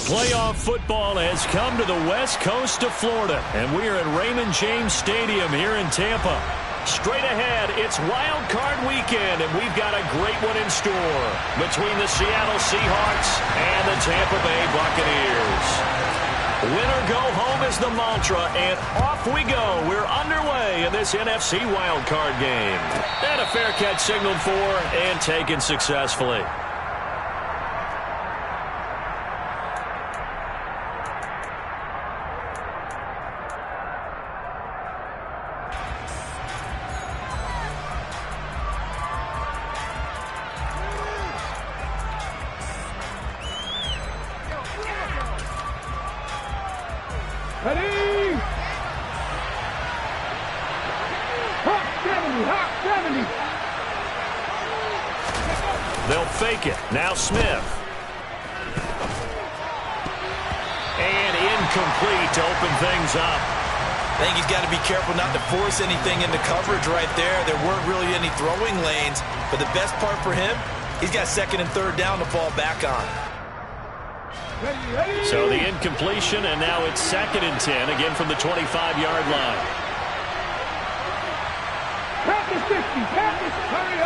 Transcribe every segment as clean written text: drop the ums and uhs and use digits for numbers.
Playoff football has come to the west coast of Florida, and we are at Raymond James Stadium here in Tampa. Straight ahead, it's Wild Card Weekend, and we've got a great one in store between the Seattle Seahawks and the Tampa Bay Buccaneers. Win or go home is the mantra, and off we go. We're underway in this NFC Wild Card game. And a fair catch signaled for and taken successfully. Ready? Hot 70, hot 70. They'll fake it. Now Smith. And incomplete to open things up. I think he's got to be careful not to force anything into coverage right there. There weren't really any throwing lanes. But the best part for him, he's got second and third down to fall back on. So the incompletion, and now it's 2nd and 10, again from the 25-yard line. Practice 50, practice, hurry.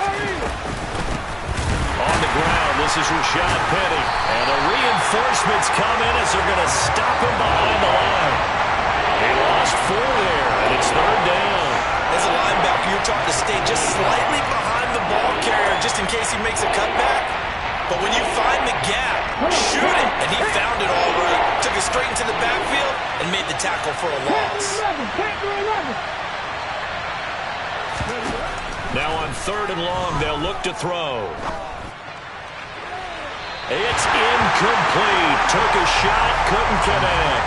On the ground, this is Rashad Penny. And the reinforcements come in as they're going to stop him behind the line. He lost 4 there, and it's 3rd down. As a linebacker, you're taught to stay just slightly behind the ball carrier just in case he makes a cutback. But when you find the gap, shoot it. And he found it all right. Took it straight into the backfield and made the tackle for a loss. Now on 3rd and long, they'll look to throw. It's incomplete. Took a shot, couldn't connect.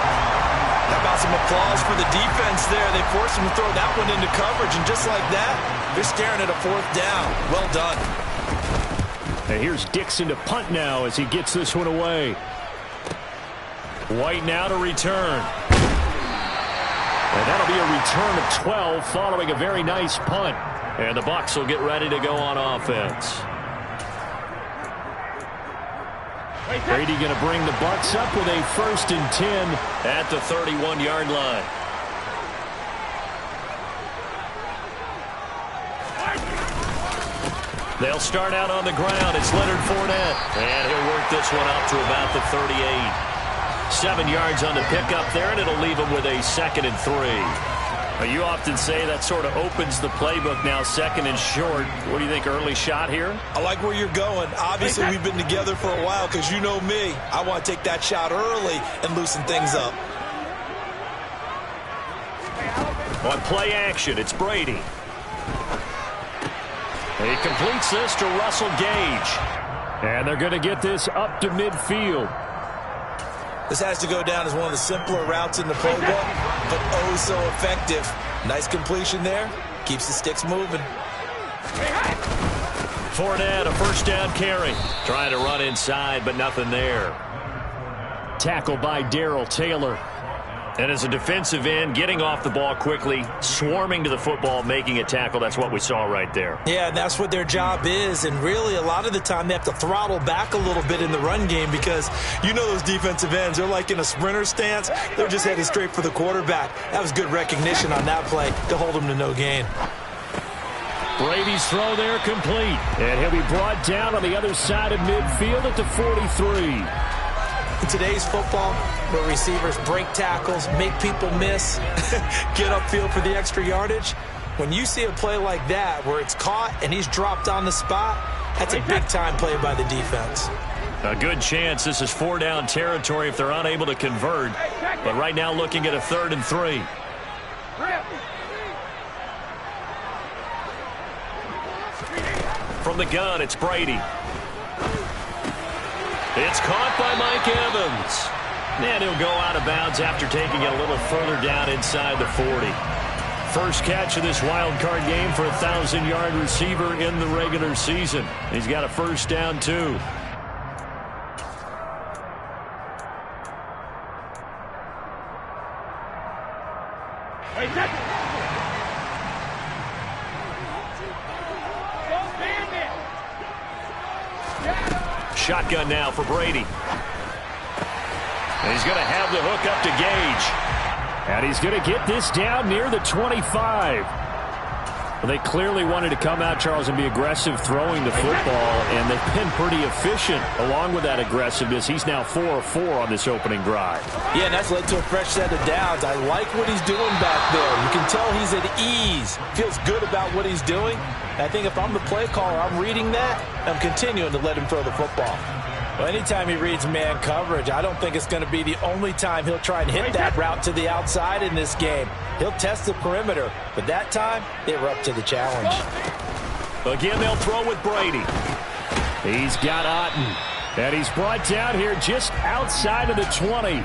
How about some applause for the defense there? They forced him to throw that one into coverage, and just like that, they're staring at a 4th down. Well done. And here's Dixon to punt now as he gets this one away. White now to return. And that'll be a return of 12 following a very nice punt. And the Bucs will get ready to go on offense. Brady going to bring the Bucs up with a 1st and 10 at the 31-yard line. They'll start out on the ground. It's Leonard Fournette. And he'll work this one up to about the 38. 7 yards on the pickup there, and it'll leave him with a 2nd and 3. Well, you often say that sort of opens the playbook now, 2nd and short. What do you think, early shot here? I like where you're going. Obviously, we've been together for a while because you know me. I want to take that shot early and loosen things up. On play action, it's Brady. He completes this to Russell Gage. And they're going to get this up to midfield. This has to go down as one of the simpler routes in the playbook, but oh so effective. Nice completion there. Keeps the sticks moving. Fournette, a 1st down carry. Trying to run inside, but nothing there. Tackled by Darrell Taylor. And as a defensive end, getting off the ball quickly, swarming to the football, making a tackle. That's what we saw right there. Yeah, and that's what their job is. And really, a lot of the time, they have to throttle back a little bit in the run game because you know those defensive ends, they're like in a sprinter stance. They're just heading straight for the quarterback. That was good recognition on that play to hold them to no gain. Brady's throw there complete. And he'll be brought down on the other side of midfield at the 43. In today's football, where receivers break tackles, make people miss, get upfield for the extra yardage, when you see a play like that where it's caught and he's dropped on the spot, that's a big-time play by the defense. A good chance this is 4-down territory if they're unable to convert. But right now looking at a 3rd and 3. From the gun, it's Brady. It's caught by Mike Evans. And he'll go out of bounds after taking it a little further down inside the 40. First catch of this wild card game for a 1,000-yard receiver in the regular season. He's got a 1st down, too. Shotgun now for Brady. And he's going to have the hook up to Gage. And he's going to get this down near the 25. Well, they clearly wanted to come out, Charles, and be aggressive throwing the football, and they've been pretty efficient along with that aggressiveness. He's now 4 of 4 on this opening drive. Yeah, and that's led to a fresh set of downs. I like what he's doing back there. You can tell he's at ease. Feels good about what he's doing. I think if I'm the play caller, I'm reading that, I'm continuing to let him throw the football. Well, anytime he reads man coverage, I don't think it's going to be the only time he'll try and hit that route to the outside in this game. He'll test the perimeter, but that time, they were up to the challenge. Again, they'll throw with Brady. He's got Kttn, and he's brought down here just outside of the 20.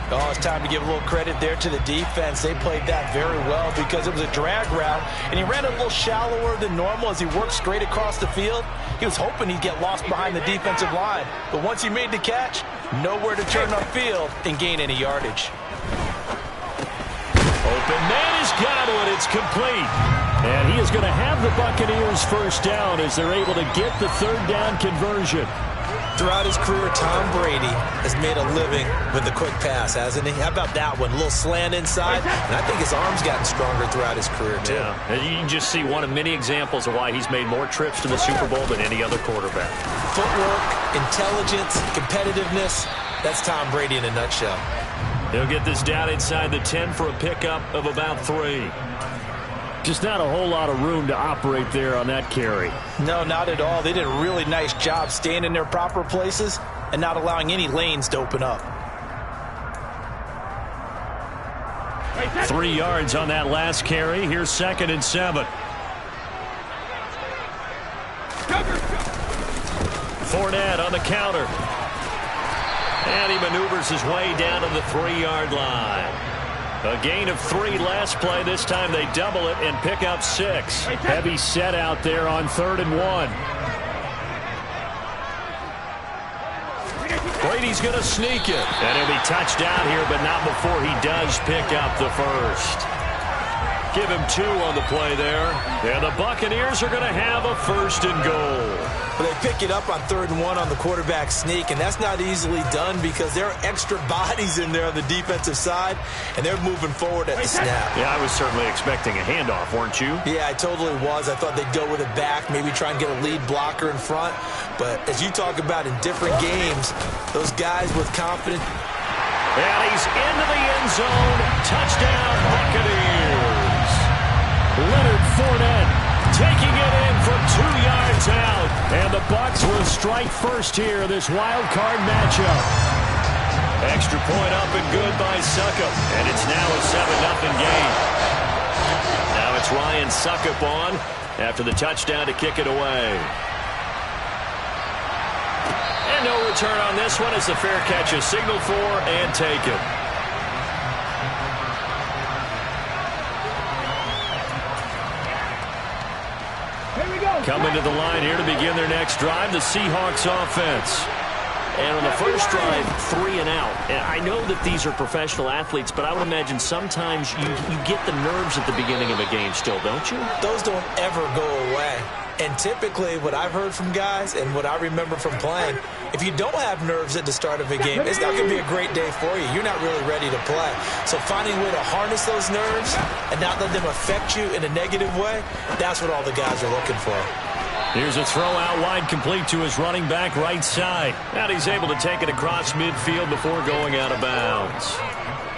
Oh, it's time to give a little credit there to the defense. They played that very well because it was a drag route, and he ran a little shallower than normal as he worked straight across the field. He was hoping he'd get lost behind the defensive line, but once he made the catch, nowhere to turn upfield and gain any yardage. Open man has got one. It's complete. And he is going to have the Buccaneers first down as they're able to get the third down conversion. Throughout his career, Tom Brady has made a living with the quick pass, hasn't he? How about that one? A little slant inside, and I think his arm's gotten stronger throughout his career, too. Yeah, and you can just see one of many examples of why he's made more trips to the Super Bowl than any other quarterback. Footwork, intelligence, competitiveness, that's Tom Brady in a nutshell. He'll get this down inside the 10 for a pickup of about 3. Just not a whole lot of room to operate there on that carry. No, not at all. They did a really nice job staying in their proper places and not allowing any lanes to open up. 3 yards on that last carry. Here's 2nd and 7. Fournette on the counter. And he maneuvers his way down to the 3-yard line. A gain of 3 last play. This time they double it and pick up 6. Heavy set out there on 3rd and 1. Brady's going to sneak it. And he'll be touched down here, but not before he does pick up the first. Give him 2 on the play there. And the Buccaneers are going to have a 1st and goal. But they pick it up on 3rd and 1 on the quarterback sneak, and that's not easily done because there are extra bodies in there on the defensive side, and they're moving forward at the snap. Yeah, I was certainly expecting a handoff, weren't you? Yeah, I totally was. I thought they'd go with it back, maybe try and get a lead blocker in front. But as you talk about in different games, those guys with confidence. And he's into the end zone. Touchdown, Buccaneers. Leonard Fournette taking it in from 2 yards out. And the Bucs will strike first here, this wild card matchup. Extra point up and good by Succop. And it's now a 7-0 game. Now it's Ryan Succop on after the touchdown to kick it away. And no return on this one as the fair catch is signaled for and taken. Coming to the line here to begin their next drive, the Seahawks offense. And on the first drive, 3 and out. And I know that these are professional athletes, but I would imagine sometimes you get the nerves at the beginning of a game still, don't you? Those don't ever go away. And typically what I've heard from guys and what I remember from playing, if you don't have nerves at the start of a game, it's not going to be a great day for you. You're not really ready to play. So finding a way to harness those nerves and not let them affect you in a negative way, that's what all the guys are looking for. Here's a throw out wide complete to his running back right side. And he's able to take it across midfield before going out of bounds.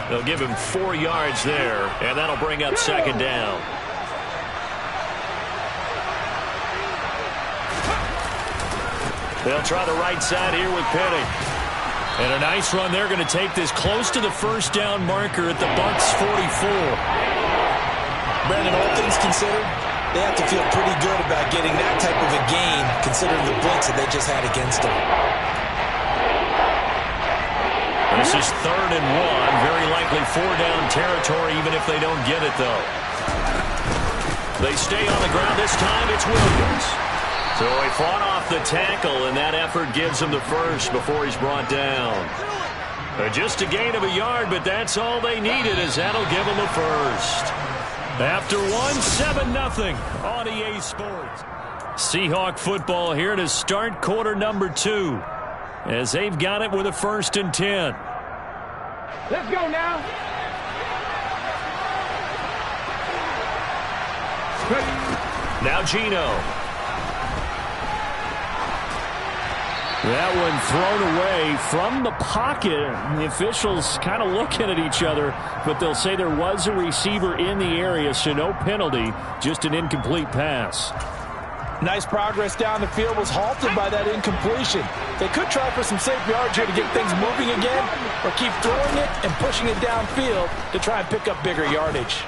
They'll give him 4 yards there, and that'll bring up 2nd down. They'll try the right side here with Penny. And a nice run. They're going to take this close to the first down marker at the Bucs 44. Brandon, all things considered, they have to feel pretty good about getting that type of a gain considering the blitz that they just had against them. This is 3rd and 1. Very likely 4-down territory even if they don't get it, though. They stay on the ground. This time it's Williams. So he fought off the tackle, and that effort gives him the first before he's brought down. Just a gain of a yard, but that's all they needed, as that'll give them a first. After 7-0 on EA Sports. Seahawk football here to start quarter number 2, as they've got it with a 1st and 10. Let's go now. Now Gino. That one thrown away from the pocket. The officials kind of looking at each other, but they'll say there was a receiver in the area, so no penalty, just an incomplete pass. Nice progress down the field was halted by that incompletion. They could try for some safe yards here to get things moving again, or keep throwing it and pushing it downfield to try and pick up bigger yardage.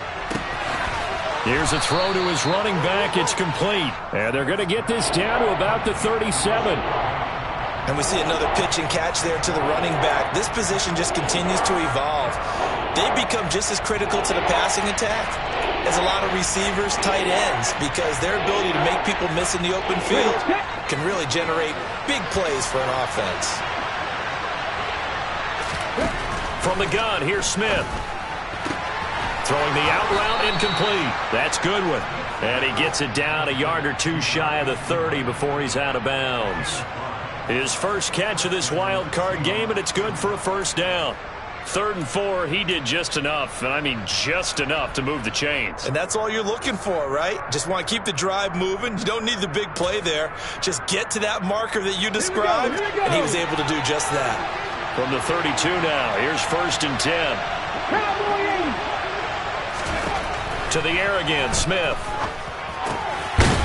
Here's a throw to his running back. It's complete. And they're going to get this down to about the 37. And we see another pitch and catch there to the running back. This position just continues to evolve. They've become just as critical to the passing attack as a lot of receivers, tight ends, because their ability to make people miss in the open field can really generate big plays for an offense. From the gun, here's Smith. Throwing the out route, incomplete. That's Goodwin. And he gets it down a yard or two shy of the 30 before he's out of bounds. His first catch of this wild card game, and it's good for a first down. 3rd and 4, he did just enough, and I mean just enough to move the chains. And that's all you're looking for, right? Just want to keep the drive moving. You don't need the big play there. Just get to that marker that you described, and he was able to do just that. From the 32 now, here's 1st and 10. To the air again, Smith.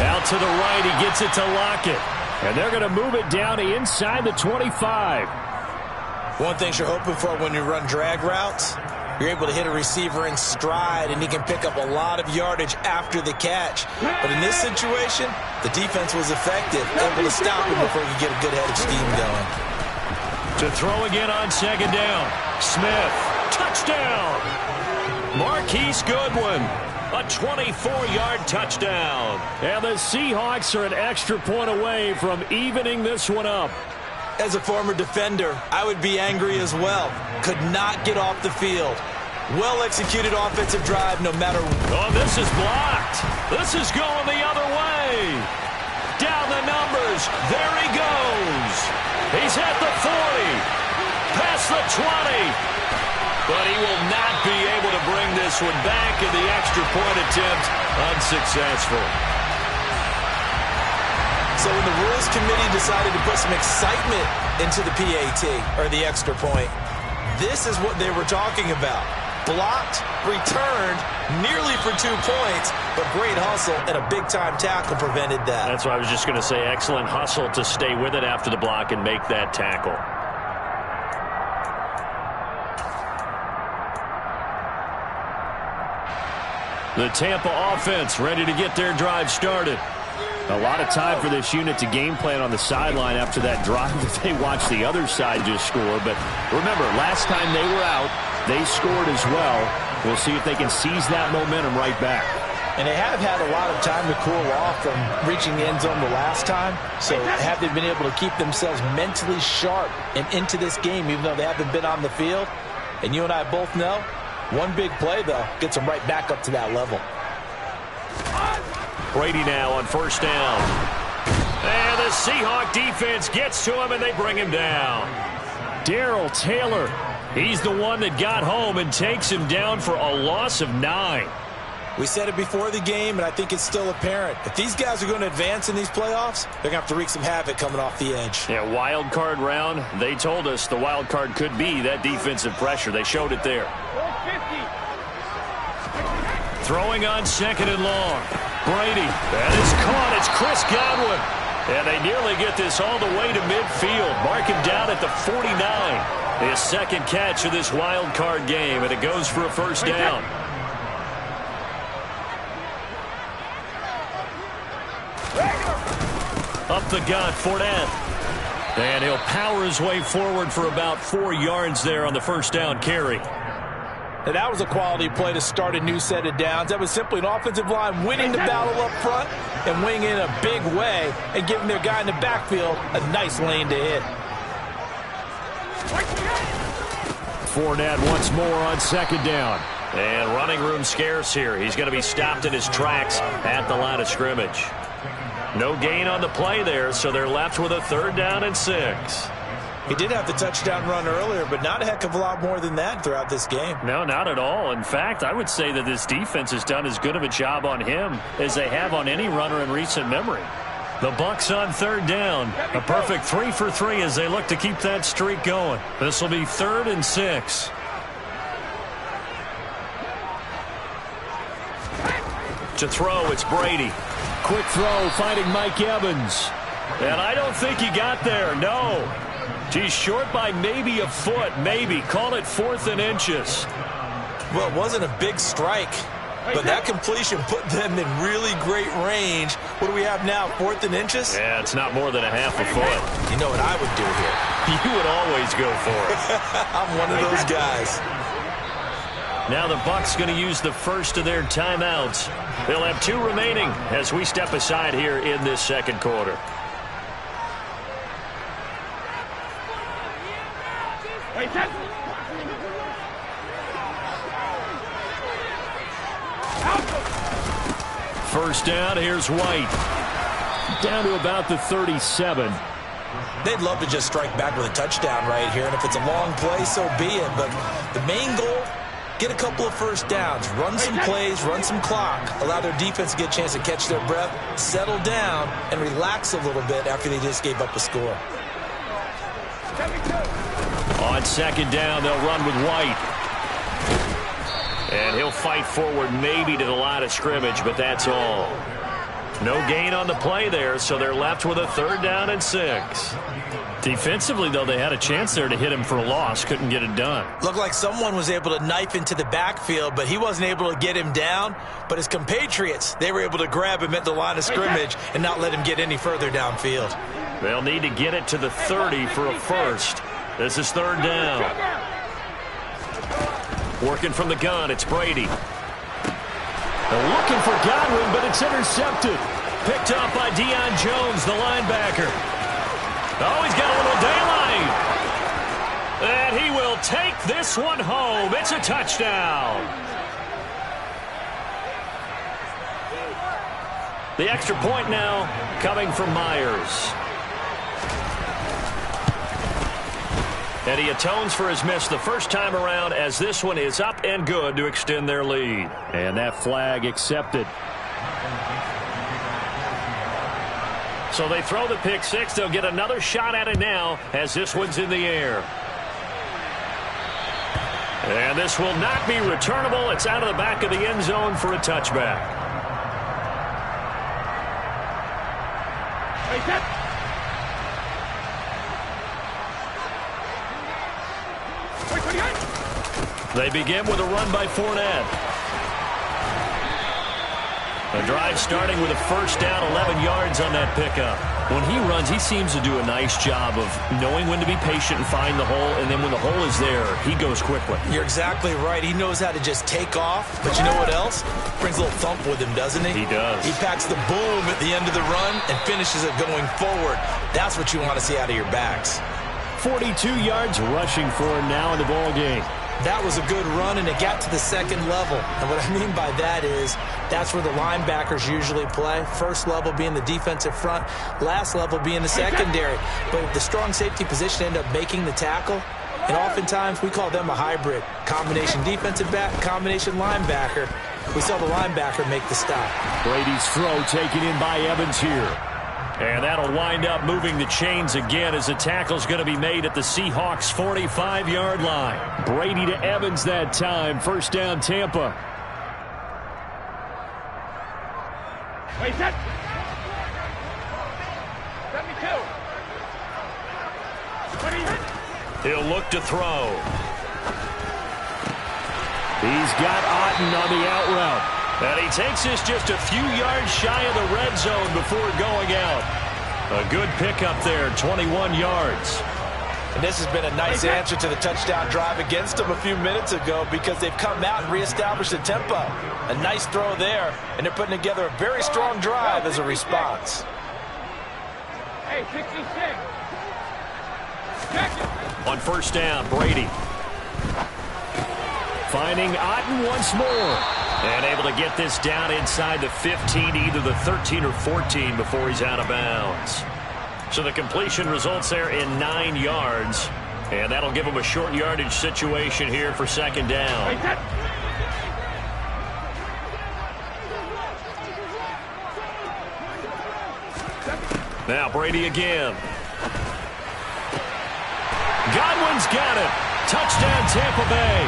Out to the right, he gets it to Lockett. And they're going to move it down to inside the 25. One thing you're hoping for when you run drag routes, you're able to hit a receiver in stride, and he can pick up a lot of yardage after the catch. But in this situation, the defense was effective, able to stop him before he could get a good head of steam going. To throw again on 2nd down. Smith, touchdown. Marquise Goodwin. A 24-yard touchdown. And the Seahawks are an extra point away from evening this one up. As a former defender, I would be angry as well. Could not get off the field. Well-executed offensive drive no matter. Oh, this is blocked. This is going the other way. Down the numbers. There he goes. He's at the 40. Past the 20. But he will not be able to bring this one back, in the extra point attempt unsuccessful. So when the Rules Committee decided to put some excitement into the PAT, or the extra point, this is what they were talking about. Blocked, returned, nearly for 2 points, but great hustle and a big-time tackle prevented that. That's what I was just going to say. Excellent hustle to stay with it after the block and make that tackle. The Tampa offense ready to get their drive started. A lot of time for this unit to game plan on the sideline after that drive that they watched the other side just score. But remember, last time they were out, they scored as well. We'll see if they can seize that momentum right back. And they have had a lot of time to cool off from reaching the end zone the last time. So have they been able to keep themselves mentally sharp and into this game, even though they haven't been on the field? And you and I both know, one big play, though, gets them right back up to that level. Brady now on 1st down. And the Seahawk defense gets to him, and they bring him down. Darrell Taylor, he's the one that got home and takes him down for a loss of 9. We said it before the game, and I think it's still apparent. If these guys are going to advance in these playoffs, they're going to have to wreak some havoc coming off the edge. Yeah, wild card round. They told us the wild card could be that defensive pressure. They showed it there. Throwing on 2nd and long. Brady, that is caught. It's Chris Godwin. And they nearly get this all the way to midfield. Mark him down at the 49. His 2nd catch of this wild card game, and it goes for a 1st down. Up the gut, Fournette. And he'll power his way forward for about 4 yards there on the 1st down carry. And that was a quality play to start a new set of downs. That was simply an offensive line winning the battle up front and winning in a big way and giving their guy in the backfield a nice lane to hit. Fournette once more on 2nd down. And running room scarce here. He's going to be stopped in his tracks at the line of scrimmage. No gain on the play there, so they're left with a 3rd down and 6. He did have the touchdown run earlier, but not a heck of a lot more than that throughout this game. No, not at all. In fact, I would say that this defense has done as good of a job on him as they have on any runner in recent memory. The Bucs on third down. A perfect 3 for 3 as they look to keep that streak going. This will be 3rd and 6. To throw, it's Brady. Quick throw, finding Mike Evans. And I don't think he got there, no. He's short by maybe a foot, maybe. Call it 4th and inches. Well, it wasn't a big strike, but that completion put them in really great range. What do we have now, 4th and inches? Yeah, it's not more than a half a foot. You know what I would do here? You would always go for it. I'm one of those guys. Now the Bucs going to use the first of their timeouts. They'll have 2 remaining as we step aside here in this second quarter. First down, here's White. Down to about the 37. They'd love to just strike back with a touchdown right here, and if it's a long play, so be it. But the main goal, get a couple of first downs, run some plays, run some clock, allow their defense to get a chance to catch their breath, settle down, and relax a little bit after they just gave up a score. On second down, they'll run with White. And he'll fight forward maybe to the line of scrimmage, but that's all. No gain on the play there, so they're left with a 3rd down and 6. Defensively, though, they had a chance there to hit him for a loss. Couldn't get it done. Looked like someone was able to knife into the backfield, but he wasn't able to get him down. But his compatriots, they were able to grab him at the line of scrimmage and not let him get any further downfield. They'll need to get it to the 30 for a first. This is 3rd down. Working from the gun, it's Brady. They're looking for Godwin, but it's intercepted. Picked up by Deion Jones, the linebacker. Oh, he's got a little daylight. And he will take this one home. It's a touchdown. The extra point now coming from Myers. And he atones for his miss the first time around as this one is up and good to extend their lead. And that flag accepted. So they throw the pick 6. They'll get another shot at it now as this one's in the air. And this will not be returnable. It's out of the back of the end zone for a touchback. They begin with a run by Fournette. The drive starting with a first down, 11 yards on that pickup. When he runs, he seems to do a nice job of knowing when to be patient and find the hole, and then when the hole is there, he goes quickly. You're exactly right. He knows how to just take off, but you know what else? Brings a little thump with him, doesn't he? He does. He packs the boom at the end of the run and finishes it going forward. That's what you want to see out of your backs. 42 yards rushing for him now in the ball game. That was a good run, and it got to the second level. And what I mean by that is that's where the linebackers usually play. First level being the defensive front, last level being the secondary. But the strong safety position ended up making the tackle, and oftentimes we call them a hybrid. Combination defensive back, combination linebacker. We saw the linebacker make the stop. Brady's throw taken in by Evans here. And that'll wind up moving the chains again as the tackle's going to be made at the Seahawks' 45-yard line. Brady to Evans that time. First down, Tampa. Wait, set. 72. He'll look to throw. He's got Kttn on the out route. And he takes this just a few yards shy of the red zone before going out. A good pickup there, 21 yards. And this has been a nice answer to the touchdown drive against them a few minutes ago because they've come out and reestablished the tempo. A nice throw there, and they're putting together a very strong drive as a response. Hey, 66. On first down, Brady. Finding Kttn once more. And able to get this down inside the 15, either the 13 or 14 before he's out of bounds. So the completion results there in 9 yards. And that'll give them a short yardage situation here for second down. Now Brady again. Godwin's got it. Touchdown Tampa Bay.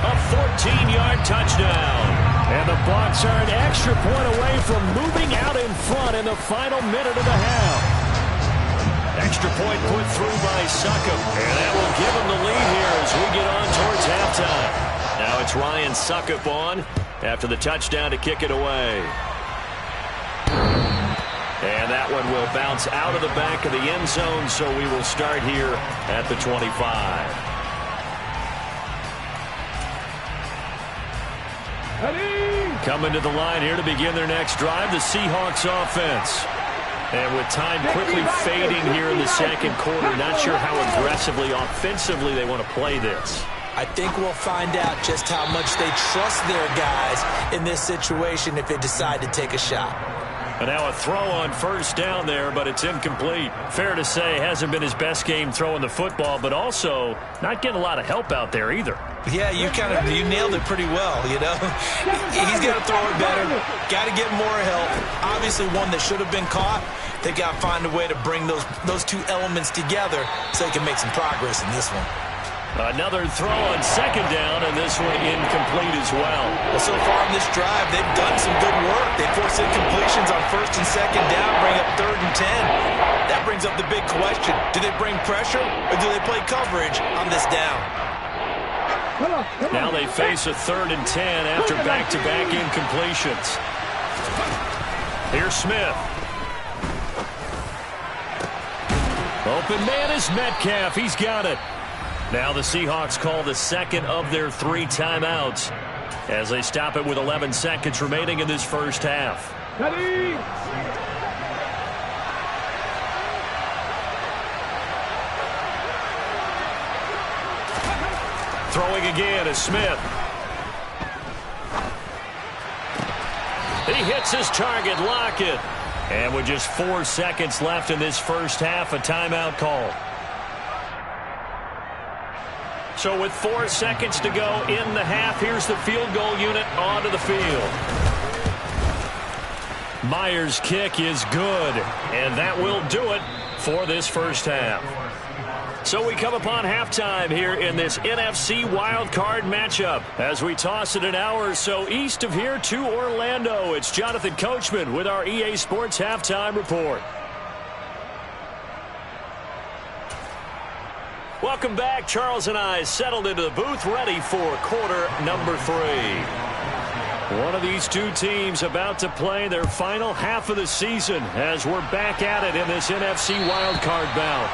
A 14-yard touchdown. And the Bucs are an extra point away from moving out in front in the final minute of the half. Extra point put through by Succop. And that will give them the lead here as we get on towards halftime. Now it's Ryan Succop on after the touchdown to kick it away. And that one will bounce out of the back of the end zone, so we will start here at the 25. Coming to the line here to begin their next drive, the Seahawks offense. And with time quickly fading here in the second quarter, not sure how aggressively, offensively they want to play this. I think we'll find out just how much they trust their guys in this situation if they decide to take a shot. And now a throw on first down there, but it's incomplete. Fair to say, hasn't been his best game throwing the football, but also not getting a lot of help out there either. Yeah, you nailed it pretty well, you know. He's got to throw it better. Got to get more help. Obviously one that should have been caught. They got to find a way to bring those two elements together so they can make some progress in this one. Another throw on second down, and this one incomplete as well. Well, so far in this drive, they've done some good work. They forced incompletions on first and second down, bring up 3rd and 10. That brings up the big question. Do they bring pressure, or do they play coverage on this down? Now they face a 3rd and 10 after back-to-back incompletions. Here's Smith. Open man is Metcalf. He's got it. Now the Seahawks call the second of their 3 timeouts as they stop it with 11 seconds remaining in this first half. Ready. Throwing again is Smith. He hits his target, Lockett. And with just 4 seconds left in this first half, a timeout call. So with 4 seconds to go in the half, here's the field goal unit onto the field. Myers' kick is good, and that will do it for this first half. So we come upon halftime here in this NFC wildcard matchup as we toss it an hour or so east of here to Orlando. It's Jonathan Coachman with our EA Sports Halftime Report. Welcome back. Charles and I settled into the booth ready for quarter number 3. One of these two teams about to play their final half of the season as we're back at it in this NFC wildcard bout.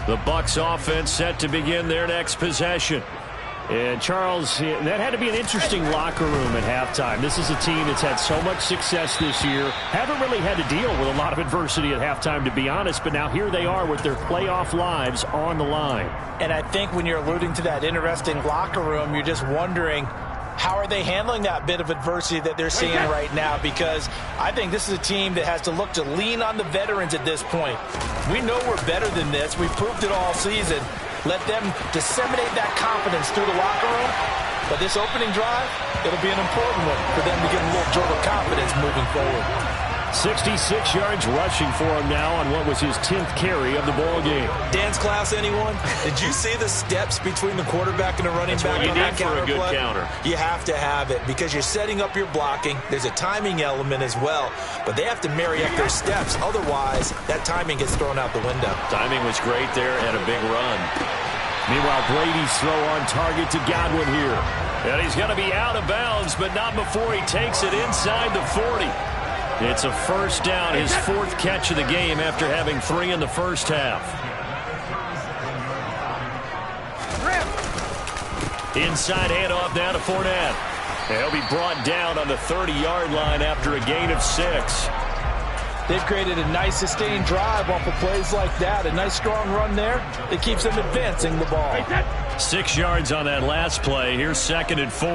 The Bucs offense set to begin their next possession. And, Charles, that had to be an interesting locker room at halftime. This is a team that's had so much success this year. Haven't really had to deal with a lot of adversity at halftime, to be honest. But now here they are with their playoff lives on the line. And I think when you're alluding to that interesting locker room, you're just wondering, how are they handling that bit of adversity that they're seeing right now? Because I think this is a team that has to look to lean on the veterans at this point. We know we're better than this. We've proved it all season. Let them disseminate that confidence through the locker room. But this opening drive, it'll be an important one for them to get a little jolt of confidence moving forward. 66 yards rushing for him now on what was his 10th carry of the ball game. Dance class, anyone? Did you see the steps between the quarterback and the running back on that counter play? That's what you need for a good counter. You have to have it because you're setting up your blocking. There's a timing element as well, but they have to marry up their steps. Otherwise, that timing gets thrown out the window. Timing was great there and a big run. Meanwhile, Brady's throw on target to Godwin here. And he's going to be out of bounds, but not before he takes it inside the 40. It's a first down, his 4th catch of the game after having 3 in the first half. Inside handoff now to Fournette. He'll be brought down on the 30-yard line after a gain of 6. They've created a nice sustained drive off of plays like that. A nice strong run there that keeps them advancing the ball. 6 yards on that last play. Here's 2nd and 4.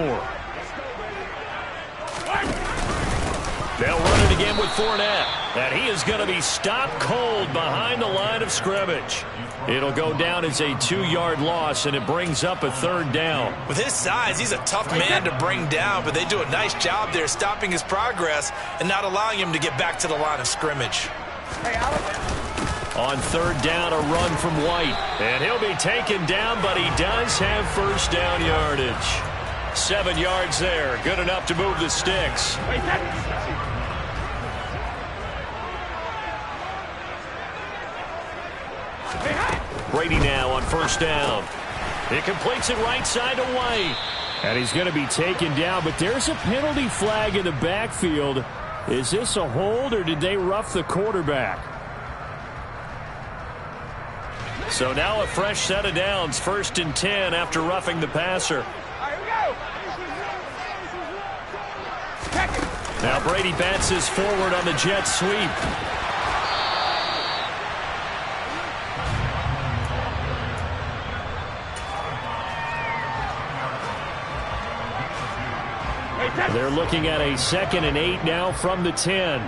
They'll run it again with Fournette. And he is going to be stopped cold behind the line of scrimmage. It'll go down as a 2-yard loss, and it brings up a 3rd down. With his size, he's a tough man to bring down, but they do a nice job there stopping his progress and not allowing him to get back to the line of scrimmage. On 3rd down, a run from White. And he'll be taken down, but he does have 1st down yardage. 7 yards there. Good enough to move the sticks. Brady now on 1st down. He completes it right side to White. And he's going to be taken down, but there's a penalty flag in the backfield. Is this a hold, or did they rough the quarterback? So now a fresh set of downs. 1st and 10 after roughing the passer. Now Brady bats his forward on the jet sweep. They're looking at a 2nd and 8 now from the 10.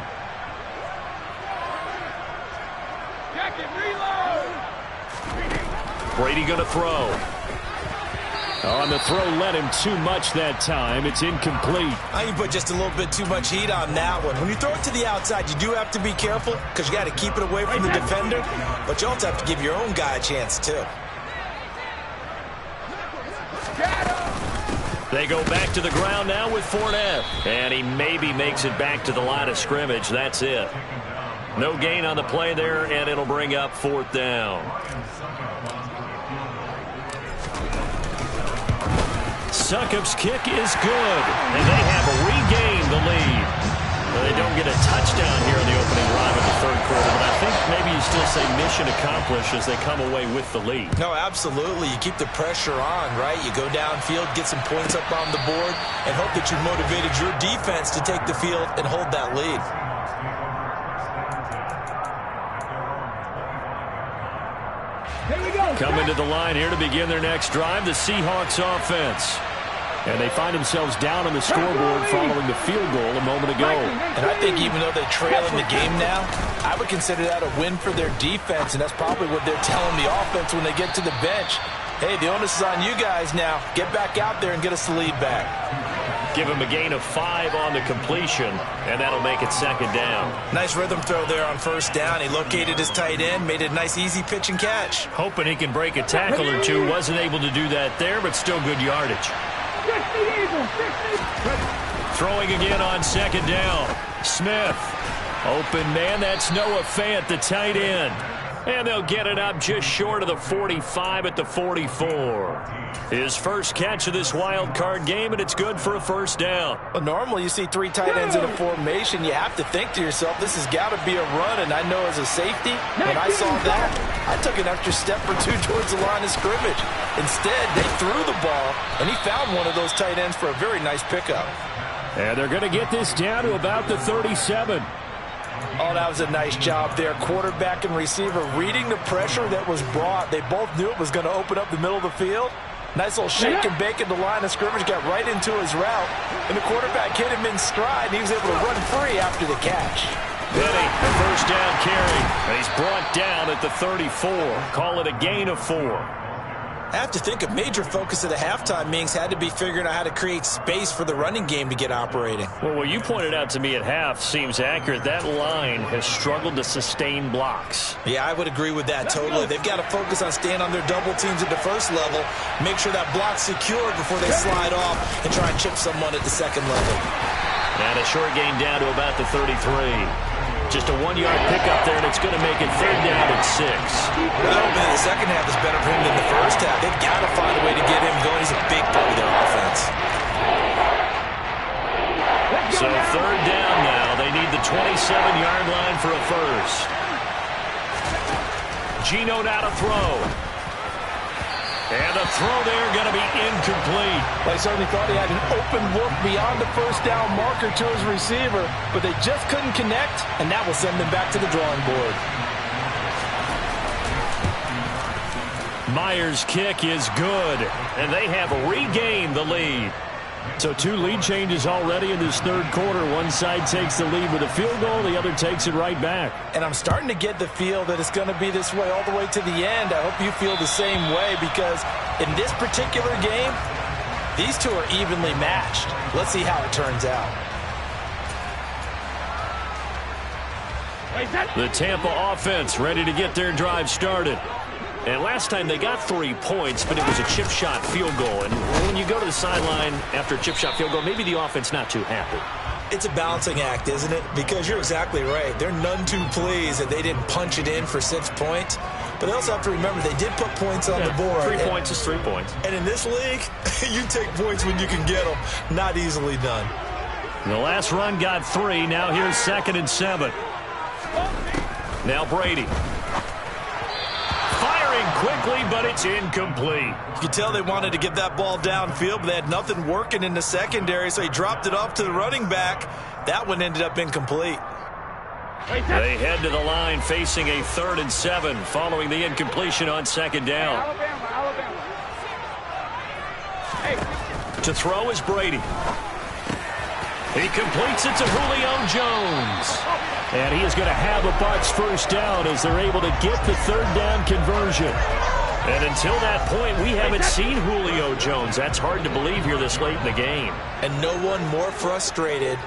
Brady going to throw. On the throw, led him too much that time. It's incomplete. I think you put just a little bit too much heat on that one. When you throw it to the outside, you do have to be careful because you got to keep it away from the defender, but you also have to give your own guy a chance too. They go back to the ground now with Fournette. And he maybe makes it back to the line of scrimmage. That's it. No gain on the play there, and it'll bring up 4th down. Succop's kick is good, and they have regained the lead. Well, they don't get a touchdown here in the opening drive of the 3rd quarter, but I think maybe you still say mission accomplished as they come away with the lead. No, absolutely. You keep the pressure on, right? You go downfield, get some points up on the board, and hope that you motivated your defense to take the field and hold that lead. Coming to the line here to begin their next drive, the Seahawks offense. And they find themselves down on the scoreboard following the field goal a moment ago. And I think even though they're trailing the game now, I would consider that a win for their defense, and that's probably what they're telling the offense when they get to the bench. Hey, the onus is on you guys now. Get back out there and get us the lead back. Give him a gain of 5 on the completion, and that'll make it 2nd down. Nice rhythm throw there on 1st down. He located his tight end, made it a nice easy pitch and catch. Hoping he can break a tackle or two. Wasn't able to do that there, but still good yardage. Throwing again on 2nd down. Smith. Open man, that's Noah Fant, the tight end. And they'll get it up just short of the 45 at the 44. His first catch of this wild card game, and it's good for a 1st down. Well, normally you see 3 tight ends in a formation. You have to think to yourself, this has got to be a run. And I know as a safety, when I saw that, I took an extra step or 2 towards the line of scrimmage. Instead, they threw the ball, and he found one of those tight ends for a very nice pickup. And they're going to get this down to about the 37. Oh, that was a nice job there. Quarterback and receiver reading the pressure that was brought. They both knew it was going to open up the middle of the field. Nice little shake and bake at the line of scrimmage. Got right into his route. And the quarterback hit him in stride, and he was able to run free after the catch. Penny, the 1st down carry. And he's brought down at the 34. Call it a gain of 4. I have to think a major focus of the halftime meetings had to be figuring out how to create space for the running game to get operating. Well, what you pointed out to me at half seems accurate. That line has struggled to sustain blocks. Yeah, I would agree with that totally. They've got to focus on staying on their double teams at the 1st level, make sure that block's secure before they slide off and try and chip someone at the 2nd level. And a short gain down to about the 33. Just a 1-yard pickup there, and it's going to make it 3rd down at 6. Well, I hope that the 2nd half is better for him than the 1st half. They've got to find a way to get him going. He's a big part of their offense. So 3rd down now. They need the 27-yard line for a 1st. Geno now to throw. And the throw there going to be incomplete. Well, he certainly thought he had an open look beyond the first down marker to his receiver, but they just couldn't connect, and that will send them back to the drawing board. Myers' kick is good, and they have regained the lead. So 2 lead changes already in this third quarter. One side takes the lead with a field goal. The other takes it right back. And I'm starting to get the feel that it's going to be this way all the way to the end. I hope you feel the same way, because in this particular game, these two are evenly matched. Let's see how it turns out. The Tampa offense ready to get their drive started. And last time they got 3 points, but it was a chip shot field goal. And when you go to the sideline after a chip shot field goal, maybe the offense not too happy. It's a balancing act, isn't it? Because you're exactly right. They're none too pleased that they didn't punch it in for 6 points. But they also have to remember they did put points on the board. 3 points is 3 points. And in this league, you take points when you can get them. Not easily done. The last run got 3. Now here's 2nd and 7. Now Brady. Quickly, but it's incomplete. You could tell they wanted to get that ball downfield, but they had nothing working in the secondary, so he dropped it off to the running back. That one ended up incomplete. They head to the line facing a 3rd and 7 following the incompletion on 2nd down. Alabama. Hey. To throw is Brady. He completes it to Julio Jones. And he is going to have a Bucs first down as they're able to get the 3rd down conversion. And until that point, we haven't seen Julio Jones. That's hard to believe here this late in the game. And no one more frustrated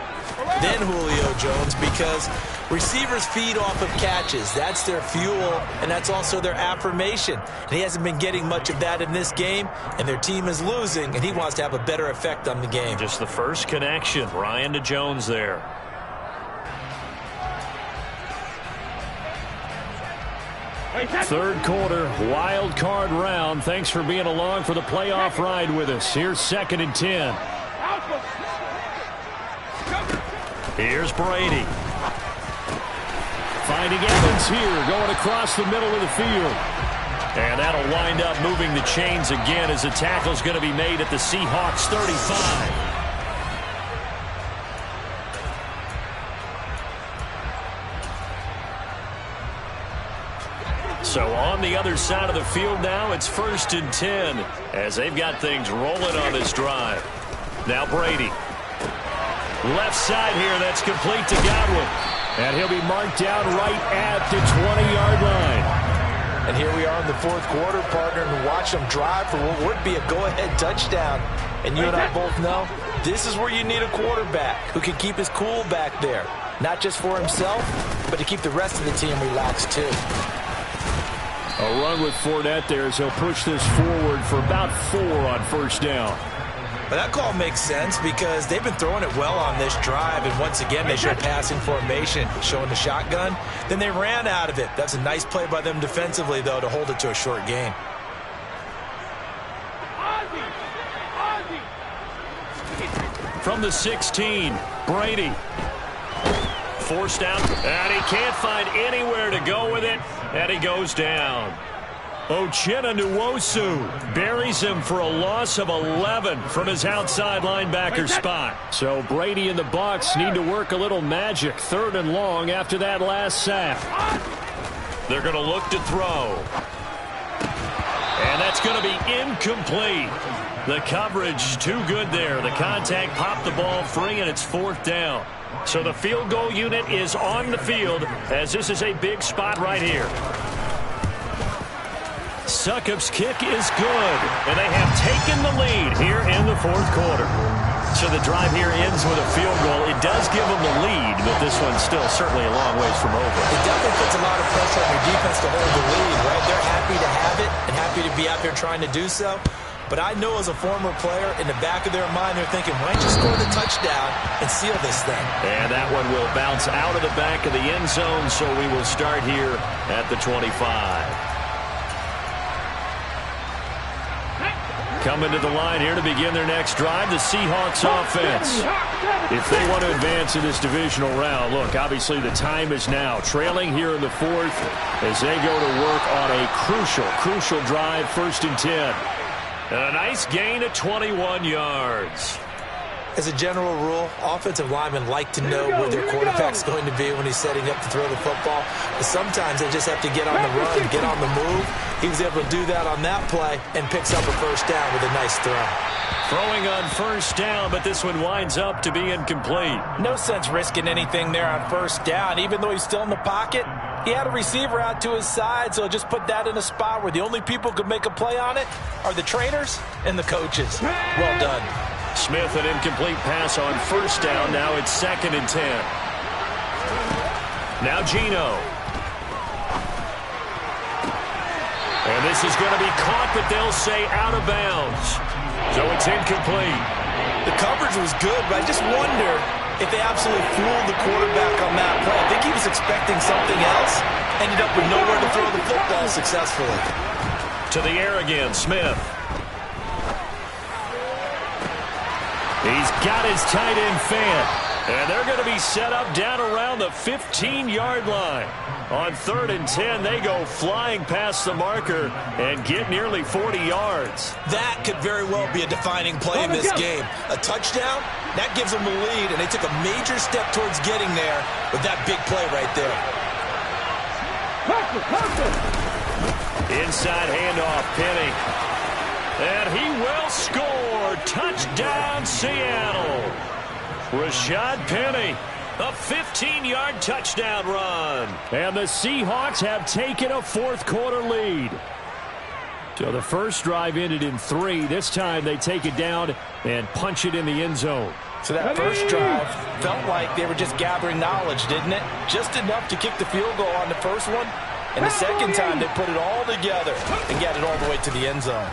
than Julio Jones, because receivers feed off of catches. That's their fuel, and that's also their affirmation. And he hasn't been getting much of that in this game, and their team is losing, and he wants to have a better effect on the game. Just the first connection. Ryan to Jones there. Third quarter, wild card round. Thanks for being along for the playoff ride with us. Here's 2nd and 10. Here's Brady. Finding Evans here, going across the middle of the field. And that'll wind up moving the chains again as the tackle's going to be made at the Seahawks 35. So on the other side of the field now, it's 1st and 10 as they've got things rolling on this drive. Now Brady. Left side here, that's complete to Godwin. And he'll be marked down right at the 20-yard line. And here we are in the 4th quarter, partner, and watch them drive for what would be a go-ahead touchdown. And you and I both know this is where you need a quarterback who can keep his cool back there. Not just for himself, but to keep the rest of the team relaxed too. A run with Fournette there as he'll push this forward for about 4 on 1st down. But that call makes sense because they've been throwing it well on this drive, and once again they show passing formation, showing the shotgun. Then they ran out of it. That's a nice play by them defensively, though, to hold it to a short gain. From the 16, Brady. Forced out, and he can't find anywhere to go with it, and he goes down. Uchenna Nwosu buries him for a loss of 11 from his outside linebacker spot. So Brady and the Bucs need to work a little magic. 3rd and long after that last sack. They're going to look to throw. And that's going to be incomplete. The coverage too good there. The contact popped the ball free, and it's 4th down. So the field goal unit is on the field as this is a big spot right here. Succop's kick is good, and they have taken the lead here in the 4th quarter. So the drive here ends with a field goal. It does give them the lead, but this one's still certainly a long ways from over. It definitely puts a lot of pressure on your defense to hold the lead, right? They're happy to have it and happy to be out there trying to do so. But I know as a former player, in the back of their mind, they're thinking, why don't you score the touchdown and seal this thing? And that one will bounce out of the back of the end zone, so we will start here at the 25. Coming to the line here to begin their next drive, the Seahawks offense. If they want to advance in this divisional round, look, obviously the time is now. Trailing here in the fourth as they go to work on a crucial drive, 1st and 10. And a nice gain of 21 yards. As a general rule, offensive linemen like to know where their quarterback's going to be when he's setting up to throw the football. But sometimes they just have to get on the run, get on the move. He was able to do that on that play and picks up a 1st down with a nice throw. Throwing on 1st down, but this one winds up to be incomplete. No sense risking anything there on 1st down. Even though he's still in the pocket, he had a receiver out to his side, so just put that in a spot where the only people who could make a play on it are the trainers and the coaches. Well done. Smith, an incomplete pass on 1st down. Now it's 2nd and 10. Now Geno. And this is going to be caught, but they'll say out of bounds. So it's incomplete. The coverage was good, but I just wonder if they absolutely fooled the quarterback on that play. I think he was expecting something else. Ended up with nowhere to throw the football successfully. To the air again, Smith. He's got his tight end fan. And they're going to be set up down around the 15-yard line. On 3rd and 10, they go flying past the marker and get nearly 40 yards. That could very well be a defining play in this game. A touchdown, that gives them a lead, and they took a major step towards getting there with that big play right there. Inside handoff, Penny. And he will score. Touchdown, Seattle. Rashad Penny, a 15-yard touchdown run. And the Seahawks have taken a 4th quarter lead. So the first drive ended in 3. This time they take it down and punch it in the end zone. So that first drive felt like they were just gathering knowledge, didn't it? Just enough to kick the field goal on the first one. And the second time they put it all together and got it all the way to the end zone.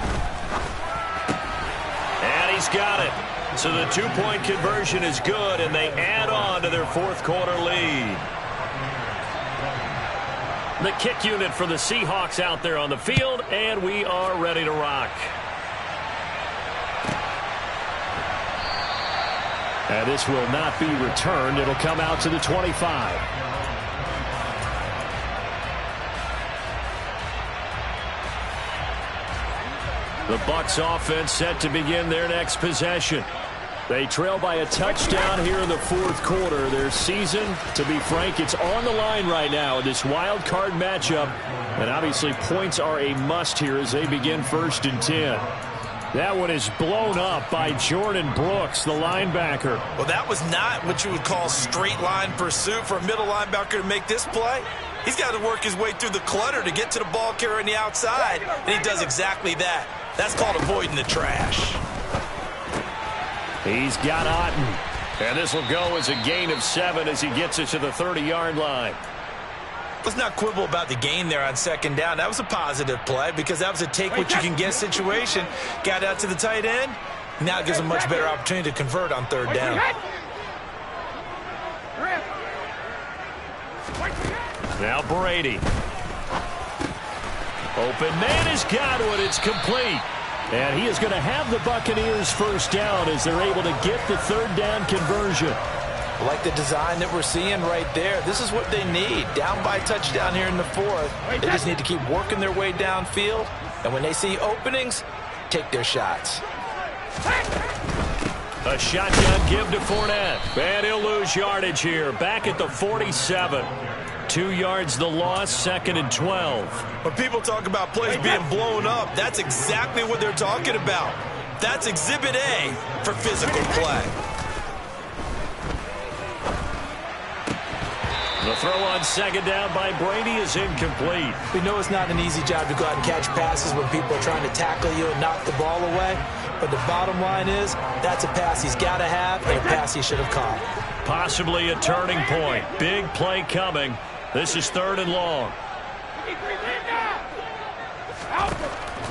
And he's got it. So the 2-point conversion is good, and they add on to their 4th quarter lead. The kick unit for the Seahawks out there on the field, and we are ready to rock. And this will not be returned. It'll come out to the 25. The Bucs offense set to begin their next possession. They trail by a touchdown here in the 4th quarter. Their season, to be frank, it's on the line right now in this wild card matchup. And obviously points are a must here as they begin 1st and 10. That one is blown up by Jordan Brooks, the linebacker. Well, that was not what you would call straight line pursuit for a middle linebacker to make this play. He's got to work his way through the clutter to get to the ball carrier on the outside, and he does exactly that. That's called avoiding the trash. He's got Otten. And this will go as a gain of 7 as he gets it to the 30-yard line. Let's not quibble about the gain there on 2nd down. That was a positive play because that was a take-what-you-can-get situation. Got out to the tight end. Now it gives him a much better opportunity to convert on 3rd down. Now Brady. Open man has got it. It's complete. And he is going to have the Buccaneers 1st down as they're able to get the 3rd down conversion. I like the design that we're seeing right there. This is what they need. Down by a touchdown here in the 4th. They just need to keep working their way downfield. And when they see openings, take their shots. A shotgun give to Fournette. And he'll lose yardage here. Back at the 47. 2 yards the loss, 2nd and 12. When people talk about plays being blown up, that's exactly what they're talking about. That's Exhibit A for physical play. The throw on 2nd down by Brady is incomplete. We know it's not an easy job to go out and catch passes when people are trying to tackle you and knock the ball away. But the bottom line is, that's a pass he's got to have and a pass he should have caught. Possibly a turning point. Big play coming. This is 3rd and long.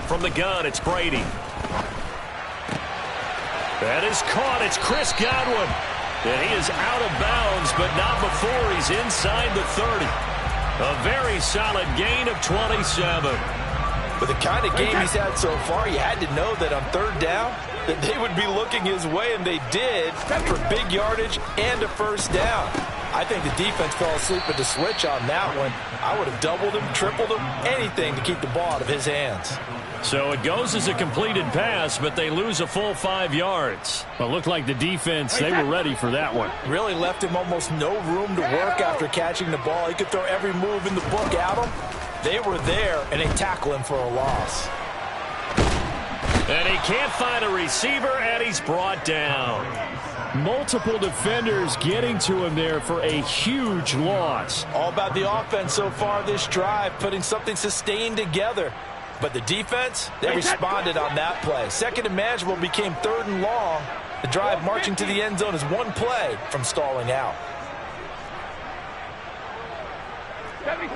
From the gun, it's Brady. That is caught. It's Chris Godwin. And he is out of bounds, but not before he's inside the 30. A very solid gain of 27. With the kind of game he's had so far, you had to know that on third down, that they would be looking his way, and they did, for big yardage and a first down. I think the defense fell asleep at the switch on that one. I would have doubled him, tripled him, anything to keep the ball out of his hands. So it goes as a completed pass, but they lose a full 5 yards. But looked like the defense, they were ready for that one. Really left him almost no room to work after catching the ball. He could throw every move in the book at him. They were there, and they tackle him for a loss. And he can't find a receiver, and he's brought down. Multiple defenders getting to him there for a huge loss. All about the offense so far this drive, putting something sustained together. But the defense, they responded on that play. Second and manageable became third and long. The drive marching to the end zone is one play from stalling out. 72.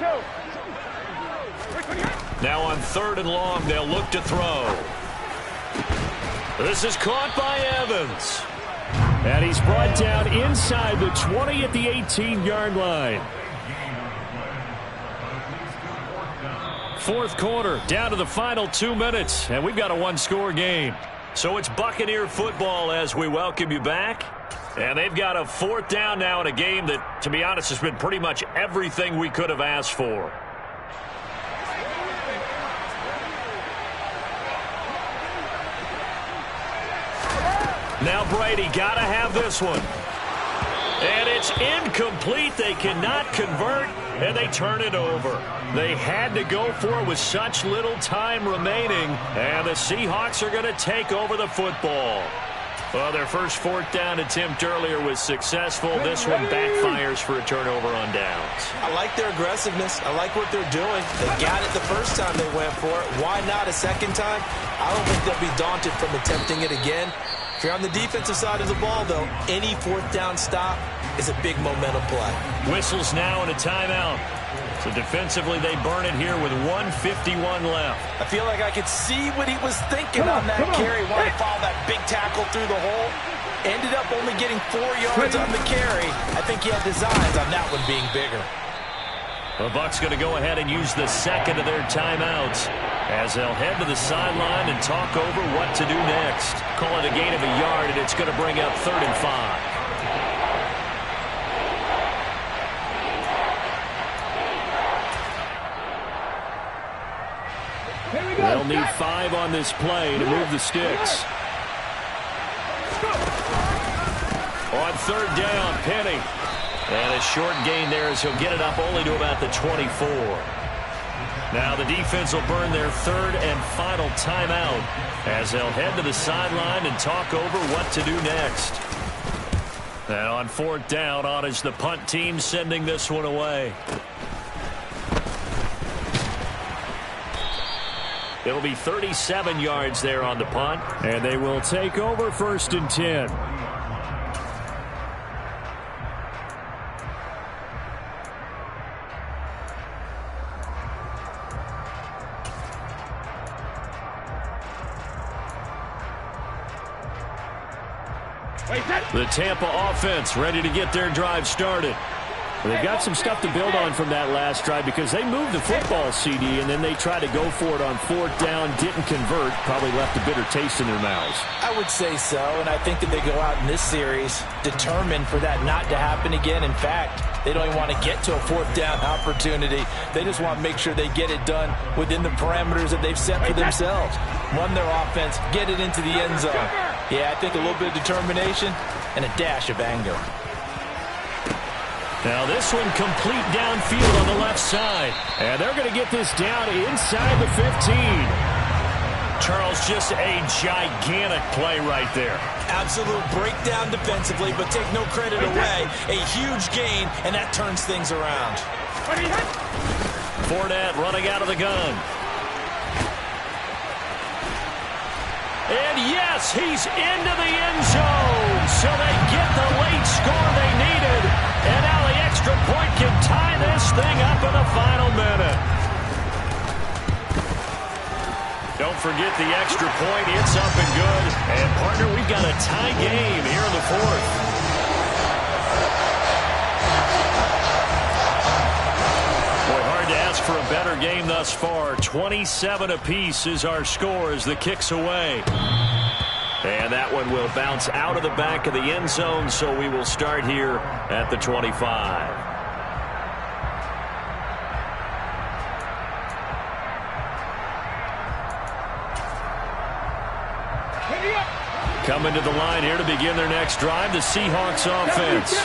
Now on third and long, they'll look to throw. This is caught by Evans. And he's brought down inside the 20 at the 18-yard line. Fourth quarter, down to the final 2 minutes, and we've got a one-score game. So it's Buccaneer football as we welcome you back. And they've got a fourth down now in a game that, to be honest, has been pretty much everything we could have asked for. Now Brady got to have this one. And it's incomplete. They cannot convert, and they turn it over. They had to go for it with such little time remaining, and the Seahawks are going to take over the football. Well, their first fourth down attempt earlier was successful. This one backfires for a turnover on downs. I like their aggressiveness. I like what they're doing. They got it the first time they went for it. Why not a second time? I don't think they'll be daunted from attempting it again. If you're on the defensive side of the ball, though, any fourth down stop is a big momentum play. Whistles now and a timeout. So defensively, they burn it here with 1:51 left. I feel like I could see what he was thinking on that carry. Wanted to follow that big tackle through the hole. Ended up only getting 4 yards on the carry. I think he had designs on that one being bigger. The Bucs going to go ahead and use the second of their timeouts as they'll head to the sideline and talk over what to do next. Call it a gain of a yard, and it's going to bring up 3rd and 5. They'll need 5 on this play to move the sticks. On third down, Penny. And a short gain there as he'll get it up only to about the 24. Now the defense will burn their 3rd and final timeout as they'll head to the sideline and talk over what to do next. And on 4th down, on is the punt team sending this one away. It'll be 37 yards there on the punt. And they will take over 1st and 10. The Tampa offense ready to get their drive started. They've got some stuff to build on from that last drive because they moved the football, CD, and then they tried to go for it on 4th down, didn't convert, probably left a bitter taste in their mouths. I would say so, and I think that they go out in this series determined for that not to happen again. In fact, they don't even want to get to a 4th down opportunity. They just want to make sure they get it done within the parameters that they've set for themselves. Run their offense, get it into the end zone. Yeah, I think a little bit of determination and a dash of anger. Now this one complete downfield on the left side. And they're going to get this down inside the 15. Charles, just a gigantic play right there. Absolute breakdown defensively, but take no credit away. A huge gain, and that turns things around. Fournette running out of the gun. And yes, he's into the end zone. So they get the late score they needed. And now the extra point can tie this thing up in the final minute. Don't forget the extra point. It's up and good. And, partner, we've got a tie game here in the 4th. Boy, hard to ask for a better game thus far. 27 apiece is our score as the kick's away. And that one will bounce out of the back of the end zone, so we will start here at the 25. Coming to the line here to begin their next drive, the Seahawks offense.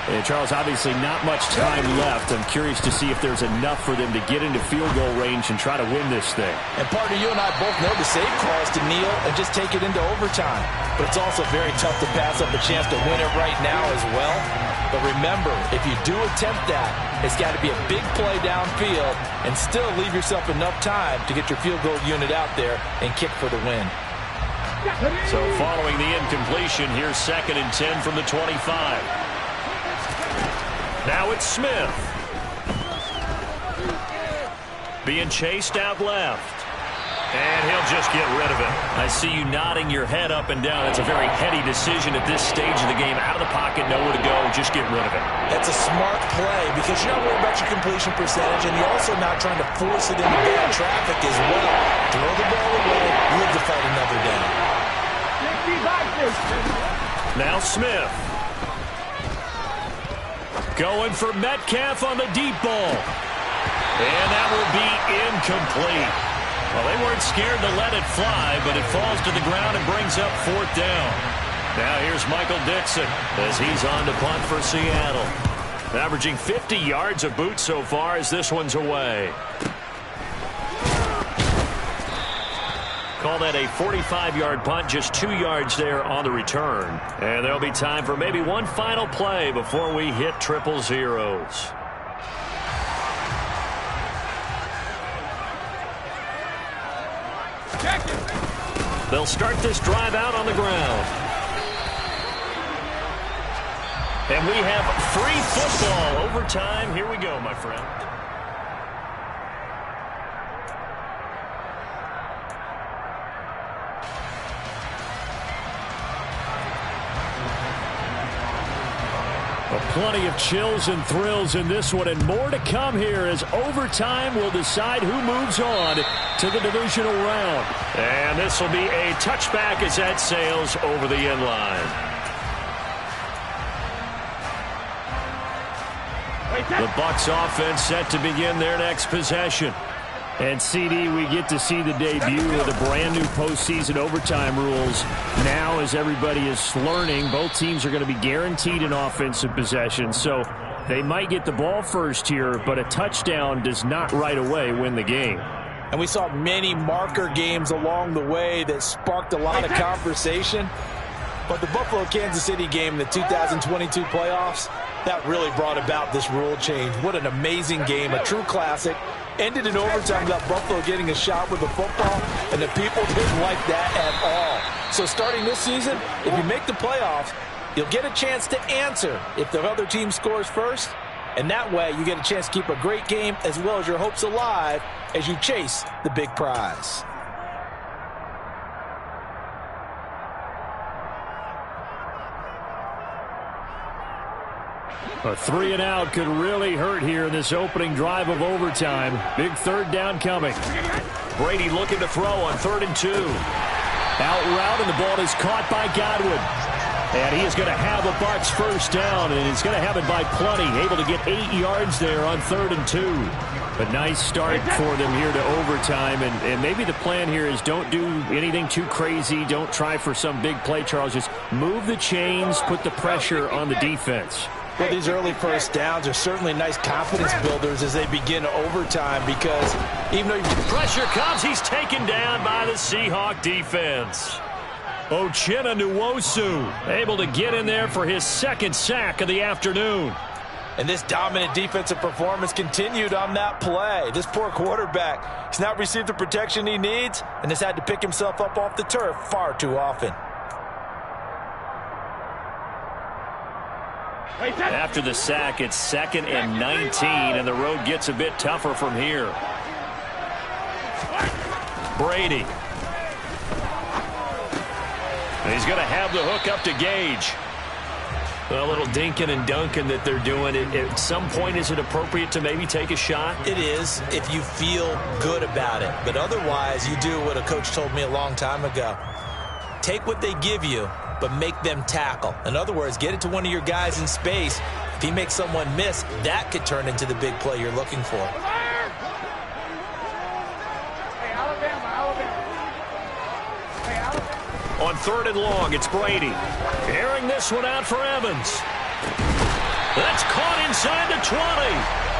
And Charles, obviously not much time left. I'm curious to see if there's enough for them to get into field goal range and try to win this thing. And partner, you and I both know the save call is to kneel and just take it into overtime. But it's also very tough to pass up a chance to win it right now as well. But remember, if you do attempt that, it's got to be a big play downfield and still leave yourself enough time to get your field goal unit out there and kick for the win. So following the incompletion, here's 2nd and 10 from the 25. Now it's Smith. Being chased out left. And he'll just get rid of it. I see you nodding your head up and down. It's a very heady decision at this stage of the game. Out of the pocket, nowhere to go. Just get rid of it. That's a smart play because you're not worried about your completion percentage, and you're also not trying to force it into bad traffic as well. Throw the ball away, live to fight another down. Now Smith. Going for Metcalf on the deep ball. And that will be incomplete. Well, they weren't scared to let it fly, but it falls to the ground and brings up 4th down. Now here's Michael Dixon as he's on to punt for Seattle. Averaging 50 yards a boot so far as this one's away. Call that a 45-yard punt, just 2 yards there on the return. And there'll be time for maybe one final play before we hit triple zeros. They'll start this drive out on the ground. And we have free football. Overtime. Here we go, my friend. Plenty of chills and thrills in this one, and more to come here as overtime will decide who moves on to the divisional round. And this will be a touchback as that sails over the end line. The Bucs offense set to begin their next possession. And, CD, we get to see the debut of the brand-new postseason overtime rules. Now, as everybody is learning, both teams are going to be guaranteed an offensive possession. So they might get the ball first here, but a touchdown does not right away win the game. And we saw many marker games along the way that sparked a lot of conversation. But the Buffalo-Kansas City game in the 2022 playoffs, that really brought about this rule change. What an amazing game, a true classic. Ended in overtime without Buffalo getting a shot with the football, and the people didn't like that at all. So starting this season, if you make the playoffs, you'll get a chance to answer if the other team scores first, and that way you get a chance to keep a great game as well as your hopes alive as you chase the big prize. A 3 and out could really hurt here in this opening drive of overtime. Big 3rd down coming. Brady looking to throw on 3rd and 2. Out route, and the ball is caught by Godwin. And he is going to have a Bucs first down, and he's going to have it by plenty. Able to get 8 yards there on 3rd and 2. But nice start for them here to overtime. And maybe the plan here is don't do anything too crazy. Don't try for some big play, Charles. Just move the chains, put the pressure on the defense. Well, these early first downs are certainly nice confidence builders as they begin overtime because even though pressure comes, he's taken down by the Seahawk defense. Uchenna Nwosu able to get in there for his 2nd sack of the afternoon. And this dominant defensive performance continued on that play. This poor quarterback has not received the protection he needs and has had to pick himself up off the turf far too often. After the sack, it's 2nd and 19, and the road gets a bit tougher from here. Brady. And he's going to have the hook up to Gage. A little dinking and dunking that they're doing. At some point, is it appropriate to maybe take a shot? It is if you feel good about it. But otherwise, you do what a coach told me a long time ago. Take what they give you, but make them tackle. In other words, get it to one of your guys in space. If he makes someone miss, that could turn into the big play you're looking for. On 3rd and long, it's Brady. Airing this one out for Evans. That's caught inside the 20.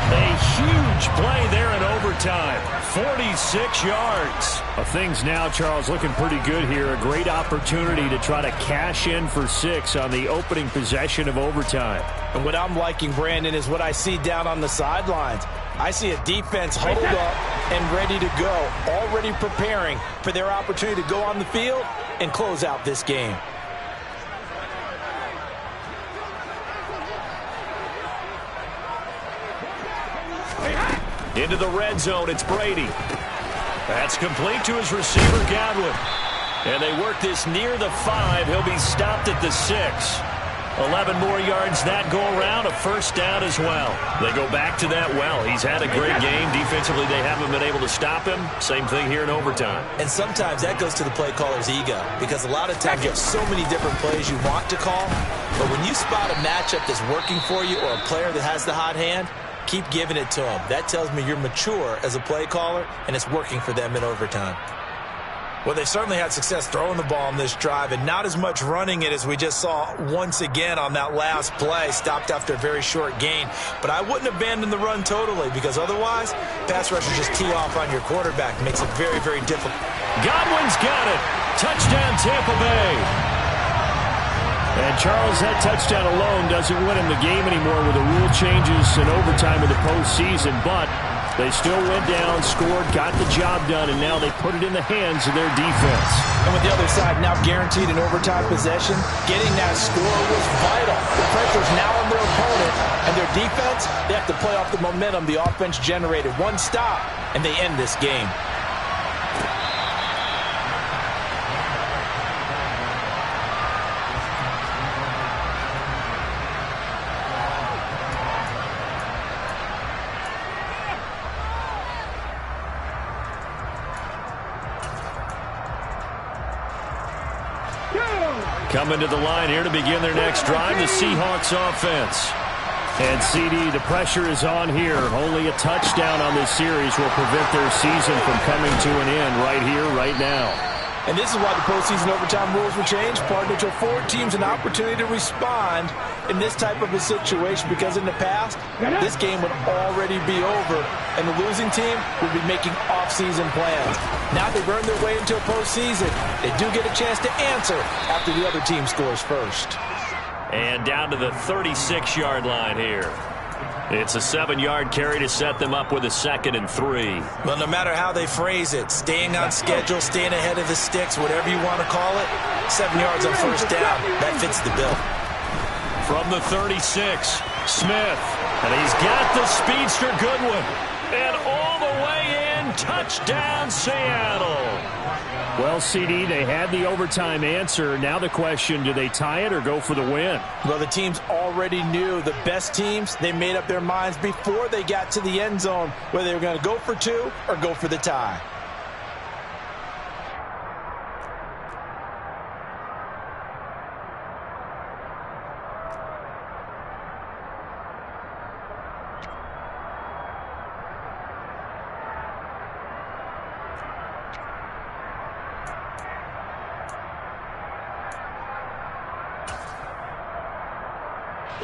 A huge play there in overtime. 46 yards. Things now, Charles, looking pretty good here. A great opportunity to try to cash in for 6 on the opening possession of overtime. And what I'm liking, Brandon, is what I see down on the sidelines. I see a defense huddled up and ready to go, already preparing for their opportunity to go on the field and close out this game. Into the red zone, it's Brady. That's complete to his receiver, Godwin. And they work this near the 5. He'll be stopped at the 6. 11 more yards that go around, a first down as well. They go back to that well. He's had a great game. Defensively, they haven't been able to stop him. Same thing here in overtime. And sometimes that goes to the play caller's ego, because a lot of times you have so many different plays you want to call, but when you spot a matchup that's working for you or a player that has the hot hand, keep giving it to them. That tells me you're mature as a play caller, and it's working for them in overtime. Well, they certainly had success throwing the ball on this drive, and not as much running it as we just saw once again on that last play, stopped after a very short gain. But I wouldn't abandon the run totally, because otherwise, pass rushers just tee off on your quarterback. Makes it very, very difficult. Godwin's got it. Touchdown, Tampa Bay. And Charles, that touchdown alone doesn't win him the game anymore with the rule changes in overtime in the postseason, but they still went down, scored, got the job done, and now they put it in the hands of their defense. And with the other side now guaranteed an overtime possession, getting that score was vital. The pressure's now on their opponent, and their defense, they have to play off the momentum the offense generated. One stop, and they end this game. Coming to the line here to begin their next drive, the Seahawks offense. And CD, the pressure is on here. Only a touchdown on this series will prevent their season from coming to an end right here, right now. And this is why the postseason overtime rules were changed, partner, to afford teams an opportunity to respond in this type of a situation, because in the past, this game would already be over, and the losing team would be making off-season plans. Now they've earned their way into a postseason. They do get a chance to answer after the other team scores first. And down to the 36-yard line here. It's a 7-yard carry to set them up with a 2nd and 3. Well, no matter how they phrase it, staying on schedule, staying ahead of the sticks, whatever you want to call it, 7 yards on first down, that fits the bill. From the 36, Smith. And he's got the speedster Goodwin. And all the way in, touchdown Seattle. Well, CD, they had the overtime answer. Now the question, do they tie it or go for the win? Well, the teams already knew. The best teams, they made up their minds before they got to the end zone whether they were going to go for 2 or go for the tie.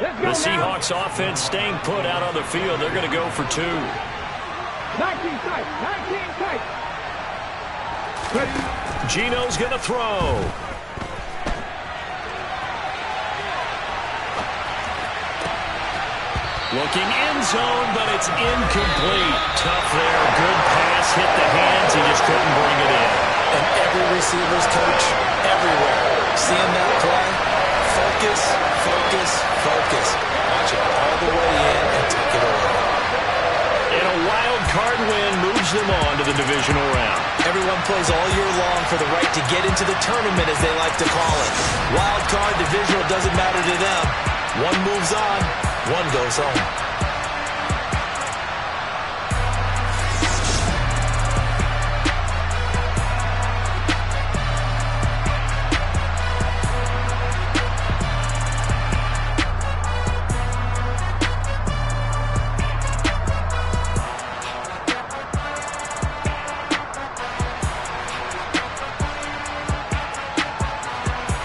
The Seahawks offense staying put out on the field. They're going to go for 2. 19 tight. 19 tight. Gino's going to throw. Looking end zone, but it's incomplete. Tough there. Good pass. Hit the hands. He just couldn't bring it in. And every receiver's coach everywhere, seeing that play, focus, focus, focus. Watch it all the way in and take it away. And a wild card win moves them on to the divisional round. Everyone plays all year long for the right to get into the tournament, as they like to call it. Wild card, divisional, doesn't matter to them. One moves on, one goes home.